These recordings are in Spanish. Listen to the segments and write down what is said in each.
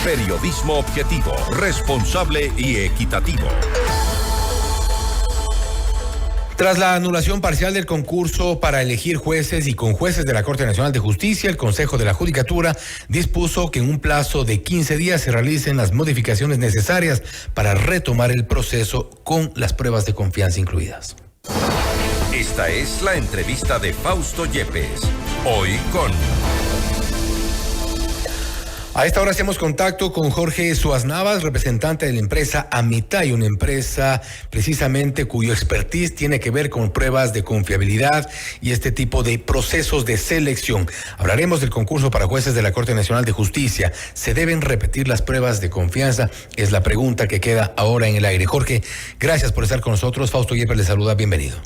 Periodismo objetivo, responsable y equitativo. Tras la anulación parcial del concurso para elegir jueces y conjueces de la Corte Nacional de Justicia, el Consejo de la Judicatura dispuso que en un plazo de 15 días se realicen las modificaciones necesarias para retomar el proceso con las pruebas de confianza incluidas. Esta es la entrevista de Fausto Yepes. Hoy con... A esta hora hacemos contacto con Jorge Suaz Navas, representante de la empresa Amitay, una empresa precisamente cuyo expertise tiene que ver con pruebas de confiabilidad y este tipo de procesos de selección. Hablaremos del concurso para jueces de la Corte Nacional de Justicia. ¿Se deben repetir las pruebas de confianza? Es la pregunta que queda ahora en el aire. Jorge, gracias por estar con nosotros. Fausto Yepes le saluda, bienvenido.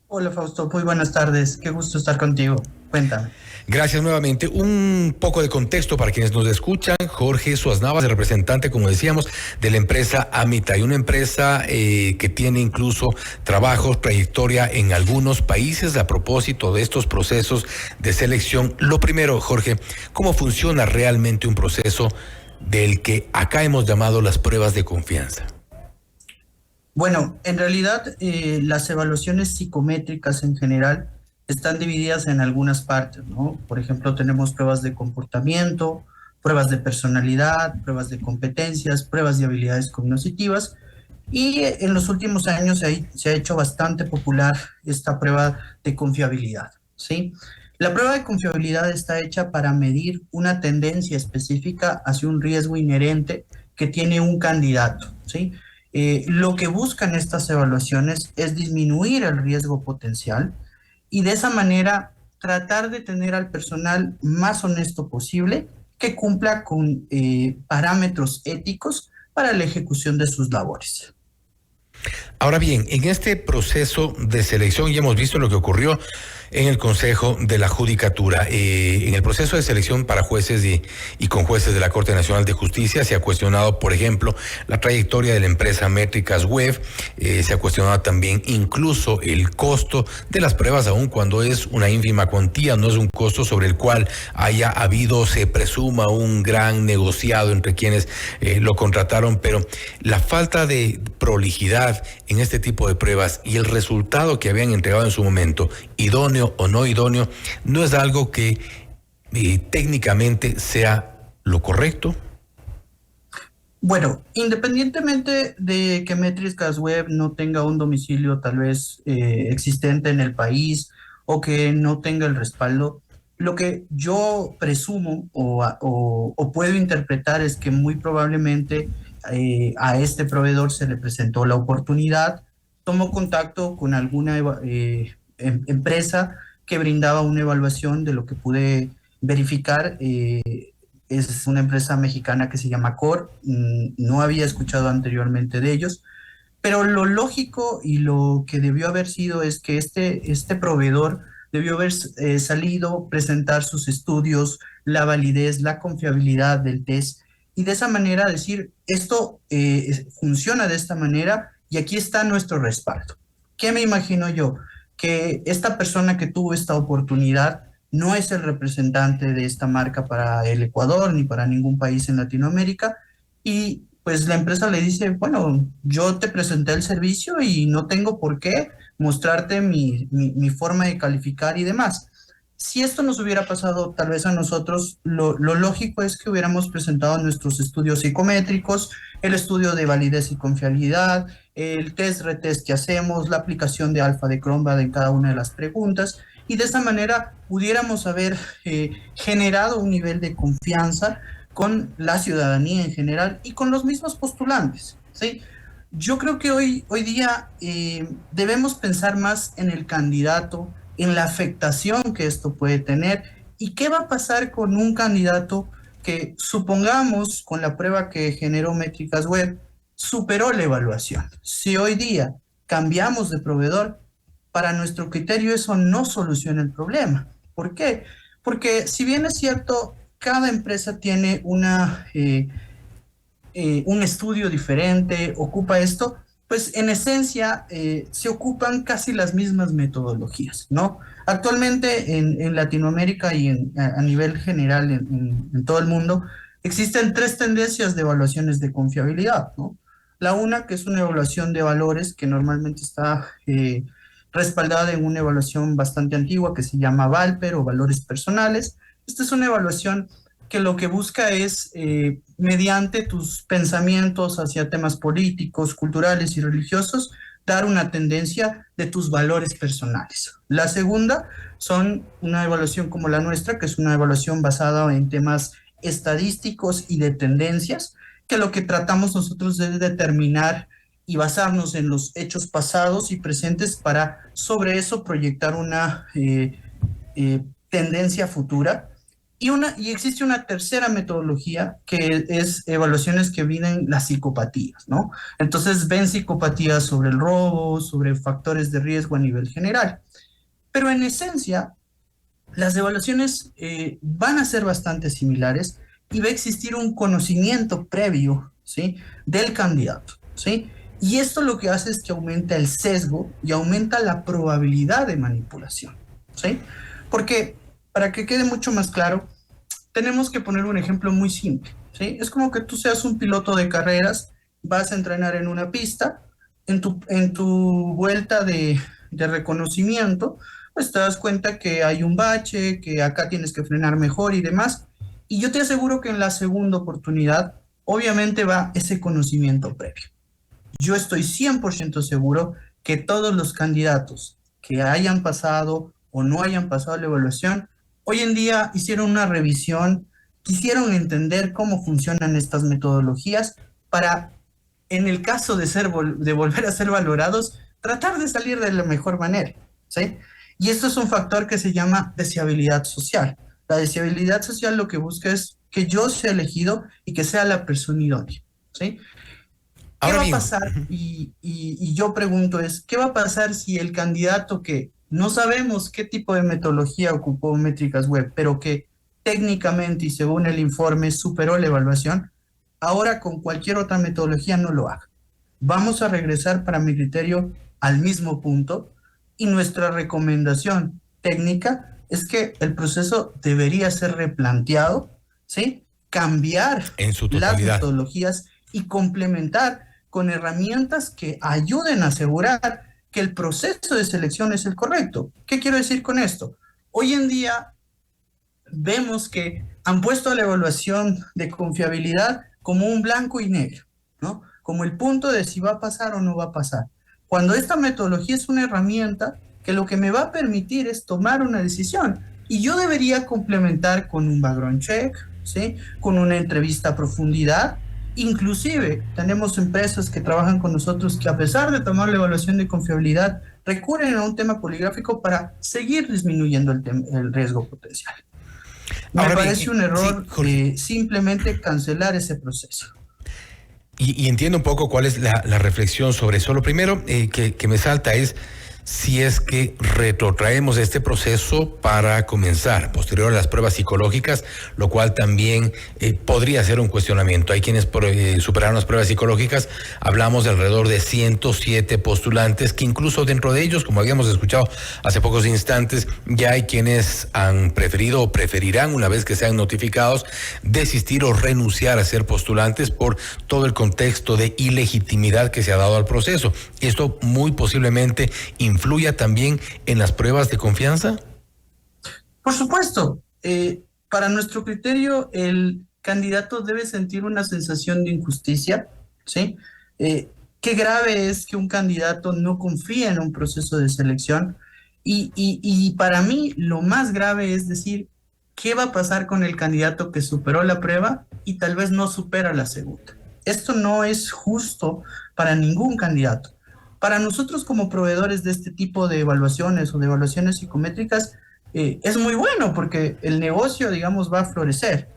Hola Fausto, muy buenas tardes, qué gusto estar contigo, cuéntame. Gracias nuevamente. Un poco de contexto para quienes nos escuchan. Jorge Suaz Navas, el representante, como decíamos, de la empresa Amitay, una empresa que tiene incluso trabajos, trayectoria en algunos países a propósito de estos procesos de selección. Lo primero, Jorge, ¿cómo funciona realmente un proceso del que acá hemos llamado las pruebas de confianza? Bueno, en realidad las evaluaciones psicométricas en general están divididas en algunas partes, ¿no? Por ejemplo, tenemos pruebas de comportamiento, pruebas de personalidad, pruebas de competencias, pruebas de habilidades cognitivas, y en los últimos años se ha hecho bastante popular esta prueba de confiabilidad, ¿sí? La prueba de confiabilidad está hecha para medir una tendencia específica hacia un riesgo inherente que tiene un candidato, ¿sí? Lo que buscan estas evaluaciones es disminuir el riesgo potencial y de esa manera tratar de tener al personal más honesto posible que cumpla con parámetros éticos para la ejecución de sus labores. Ahora bien, en este proceso de selección ya hemos visto lo que ocurrió en el Consejo de la Judicatura. En el proceso de selección para jueces y conjueces de la Corte Nacional de Justicia se ha cuestionado, por ejemplo, la trayectoria de la empresa Métricas Web, se ha cuestionado también incluso el costo de las pruebas, aun cuando es una ínfima cuantía, no es un costo sobre el cual haya habido, se presuma, un gran negociado entre quienes lo contrataron, pero la falta de prolijidad en este tipo de pruebas y el resultado que habían entregado en su momento, idóneo o no idóneo, no es algo que técnicamente sea lo correcto. Bueno, independientemente de que Métricas Web no tenga un domicilio tal vez existente en el país o que no tenga el respaldo, lo que yo presumo o puedo interpretar es que muy probablemente a este proveedor se le presentó la oportunidad, tomó contacto con alguna empresa que brindaba una evaluación. De lo que pude verificar, es una empresa mexicana que se llama Core, no había escuchado anteriormente de ellos, pero lo lógico y lo que debió haber sido es que este proveedor debió haber salido, presentar sus estudios, la validez, la confiabilidad del test, y de esa manera decir, esto funciona de esta manera y aquí está nuestro respaldo. ¿Qué me imagino yo? Que esta persona que tuvo esta oportunidad no es el representante de esta marca para el Ecuador ni para ningún país en Latinoamérica, y pues la empresa le dice, bueno, yo te presenté el servicio y no tengo por qué mostrarte mi forma de calificar y demás. Si esto nos hubiera pasado tal vez a nosotros, lo lógico es que hubiéramos presentado nuestros estudios psicométricos, el estudio de validez y confiabilidad, el test-retest que hacemos, la aplicación de alfa de Cronbach en cada una de las preguntas, y de esa manera pudiéramos haber generado un nivel de confianza con la ciudadanía en general y con los mismos postulantes, ¿sí? Yo creo que hoy día debemos pensar más en el candidato, en la afectación que esto puede tener y qué va a pasar con un candidato que, supongamos, con la prueba que generó Métricas Web, superó la evaluación. Si hoy día cambiamos de proveedor, para nuestro criterio eso no soluciona el problema. ¿Por qué? Porque si bien es cierto, cada empresa tiene un estudio diferente, ocupa esto, pues en esencia se ocupan casi las mismas metodologías, ¿no? Actualmente en Latinoamérica y a nivel general en todo el mundo, existen tres tendencias de evaluaciones de confiabilidad, ¿no? La una, que es una evaluación de valores que normalmente está respaldada en una evaluación bastante antigua que se llama VALPER o valores personales. Esta es una evaluación que lo que busca es, mediante tus pensamientos hacia temas políticos, culturales y religiosos, dar una tendencia de tus valores personales. La segunda son una evaluación como la nuestra, que es una evaluación basada en temas estadísticos y de tendencias, que lo que tratamos nosotros es determinar y basarnos en los hechos pasados y presentes para sobre eso proyectar una tendencia futura. Y existe una tercera metodología que es evaluaciones que vienen las psicopatías, ¿no? Entonces ven psicopatías sobre el robo, sobre factores de riesgo a nivel general. Pero en esencia, las evaluaciones van a ser bastante similares y va a existir un conocimiento previo, ¿sí?, del candidato, ¿sí? Y esto lo que hace es que aumenta el sesgo y aumenta la probabilidad de manipulación, ¿sí? Porque, para que quede mucho más claro, tenemos que poner un ejemplo muy simple, ¿sí? Es como que tú seas un piloto de carreras, vas a entrenar en una pista, en tu vuelta de reconocimiento, pues te das cuenta que hay un bache, que acá tienes que frenar mejor y demás. Y yo te aseguro que en la segunda oportunidad, obviamente va ese conocimiento previo. Yo estoy 100% seguro que todos los candidatos que hayan pasado o no hayan pasado la evaluación, hoy en día hicieron una revisión, quisieron entender cómo funcionan estas metodologías para, en el caso de volver a ser valorados, tratar de salir de la mejor manera, ¿sí? Y esto es un factor que se llama deseabilidad social. La deseabilidad social lo que busca es que yo sea elegido y que sea la persona idónea, ¿sí? ¿Qué va a pasar? Y yo pregunto ¿qué va a pasar si el candidato que no sabemos qué tipo de metodología ocupó Métricas Web, pero que técnicamente y según el informe superó la evaluación, ahora con cualquier otra metodología no lo haga? Vamos a regresar, para mi criterio, al mismo punto, y nuestra recomendación técnica es que el proceso debería ser replanteado, ¿sí? Cambiar en su las totalidad, metodologías y complementar con herramientas que ayuden a asegurar que el proceso de selección es el correcto. ¿Qué quiero decir con esto? Hoy en día vemos que han puesto la evaluación de confiabilidad como un blanco y negro, ¿no? Como el punto de si va a pasar o no va a pasar. Cuando esta metodología es una herramienta que lo que me va a permitir es tomar una decisión. Y yo debería complementar con un background check, ¿sí?, con una entrevista a profundidad. Inclusive tenemos empresas que trabajan con nosotros que, a pesar de tomar la evaluación de confiabilidad, recurren a un tema poligráfico para seguir disminuyendo el riesgo potencial. Me parece un error simplemente cancelar ese proceso. Y entiendo un poco cuál es la reflexión sobre eso. Lo primero que me salta es si es que retrotraemos este proceso para comenzar posterior a las pruebas psicológicas, lo cual también podría ser un cuestionamiento. Hay quienes superaron las pruebas psicológicas, hablamos de alrededor de 107 postulantes, que incluso dentro de ellos, como habíamos escuchado hace pocos instantes, ya hay quienes han preferido o preferirán, una vez que sean notificados, desistir o renunciar a ser postulantes por todo el contexto de ilegitimidad que se ha dado al proceso. Esto muy posiblemente influya también en las pruebas de confianza. Por supuesto, para nuestro criterio, el candidato debe sentir una sensación de injusticia, ¿sí? Qué grave es que un candidato no confíe en un proceso de selección y para mí lo más grave es decir, ¿qué va a pasar con el candidato que superó la prueba y tal vez no supera la segunda? Esto no es justo para ningún candidato. Para nosotros como proveedores de este tipo de evaluaciones o de evaluaciones psicométricas, es muy bueno porque el negocio, digamos, va a florecer,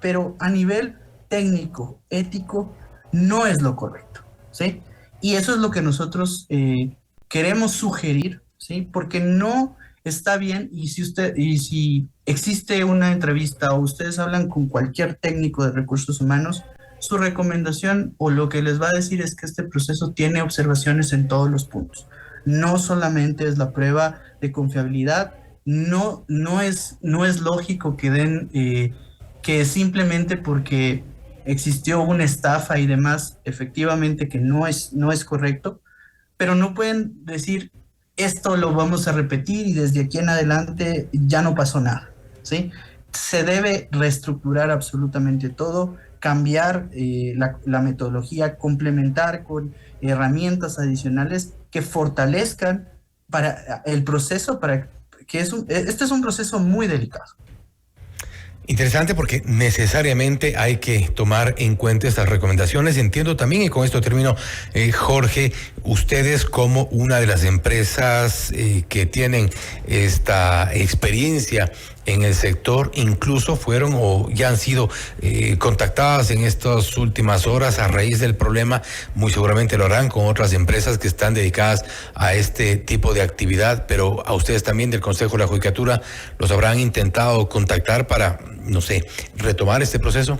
pero a nivel técnico, ético, no es lo correcto, ¿sí? Y eso es lo que nosotros queremos sugerir, ¿sí? Porque no está bien, y si existe una entrevista o ustedes hablan con cualquier técnico de recursos humanos, su recomendación o lo que les va a decir es que este proceso tiene observaciones en todos los puntos. No solamente es la prueba de confiabilidad, no es lógico que que simplemente porque existió una estafa y demás, efectivamente que no es correcto, pero no pueden decir esto lo vamos a repetir y desde aquí en adelante ya no pasó nada, ¿sí? Se debe reestructurar absolutamente todo, cambiar la metodología, complementar con herramientas adicionales que fortalezcan para el proceso, para que este es un proceso muy delicado. Interesante porque necesariamente hay que tomar en cuenta estas recomendaciones. Entiendo también, y con esto termino, Jorge, ustedes como una de las empresas que tienen esta experiencia en el sector, incluso fueron o ya han sido contactadas en estas últimas horas a raíz del problema, muy seguramente lo harán con otras empresas que están dedicadas a este tipo de actividad, pero a ustedes también del Consejo de la Judicatura los habrán intentado contactar para, no sé, retomar este proceso.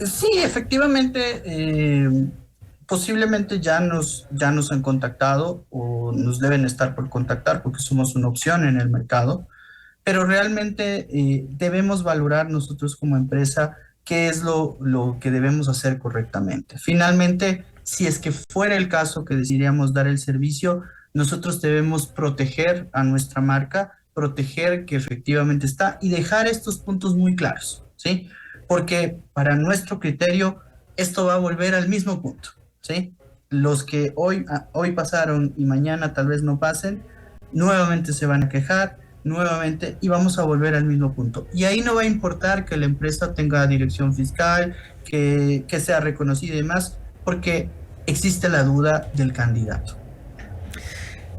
Sí, efectivamente, posiblemente ya nos han contactado o nos deben estar por contactar porque somos una opción en el mercado. Pero realmente debemos valorar nosotros como empresa qué es lo que debemos hacer correctamente. Finalmente, si es que fuera el caso que decidiríamos dar el servicio, nosotros debemos proteger a nuestra marca, proteger que efectivamente está y dejar estos puntos muy claros, ¿sí? Porque para nuestro criterio, esto va a volver al mismo punto, ¿sí? Los que hoy pasaron y mañana tal vez no pasen, nuevamente se van a quejar, nuevamente y vamos a volver al mismo punto. Y ahí no va a importar que la empresa tenga dirección fiscal, que sea reconocida y demás, porque existe la duda del candidato.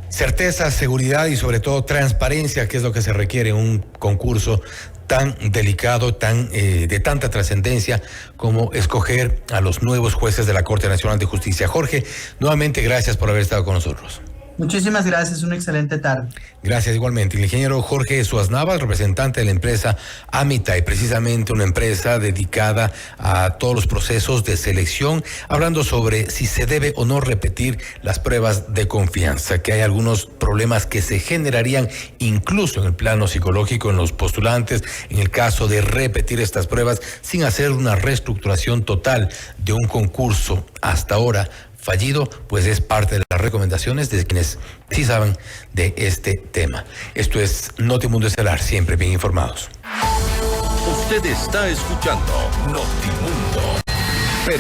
Certeza, seguridad y sobre todo transparencia, que es lo que se requiere en un concurso tan delicado, de tanta trascendencia como escoger a los nuevos jueces de la Corte Nacional de Justicia. Jorge, nuevamente gracias por haber estado con nosotros. Muchísimas gracias, una excelente tarde. Gracias igualmente. El ingeniero Jorge Suaznava, representante de la empresa Amitay, precisamente una empresa dedicada a todos los procesos de selección, hablando sobre si se debe o no repetir las pruebas de confianza, que hay algunos problemas que se generarían incluso en el plano psicológico en los postulantes, en el caso de repetir estas pruebas sin hacer una reestructuración total de un concurso hasta ahora fallido, pues es parte de las recomendaciones de quienes sí saben de este tema. Esto es Notimundo Estelar, siempre bien informados. Usted está escuchando Notimundo.